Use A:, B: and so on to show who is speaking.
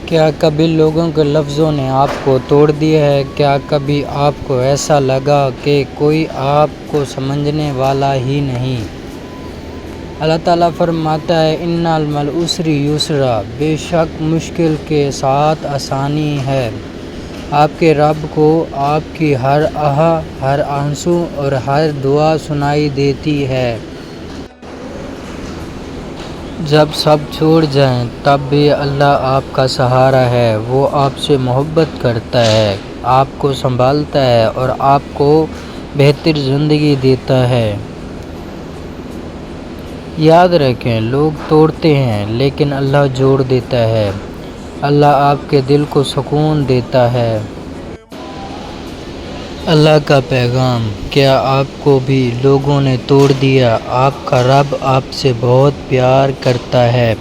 A: क्या कभी लोगों के लफ्ज़ों ने आपको तोड़ दिया है? क्या कभी आपको ऐसा लगा कि कोई आपको समझने वाला ही नहीं? अल्लाह ताला फरमाता है, इन्नल मल उसरी युसरा, बेशक मुश्किल के साथ आसानी है। आपके रब को आपकी हर आह, हर आंसू और हर दुआ सुनाई देती है। जब सब छोड़ जाएं तब भी अल्लाह आपका सहारा है। वो आपसे मोहब्बत करता है, आपको संभालता है और आपको बेहतर ज़िंदगी देता है। याद रखें, लोग तोड़ते हैं लेकिन अल्लाह जोड़ देता है। अल्लाह आपके दिल को सुकून देता है। अल्लाह का पैगाम, क्या आपको भी लोगों ने तोड़ दिया? आपका रब आपसे बहुत प्यार करता है।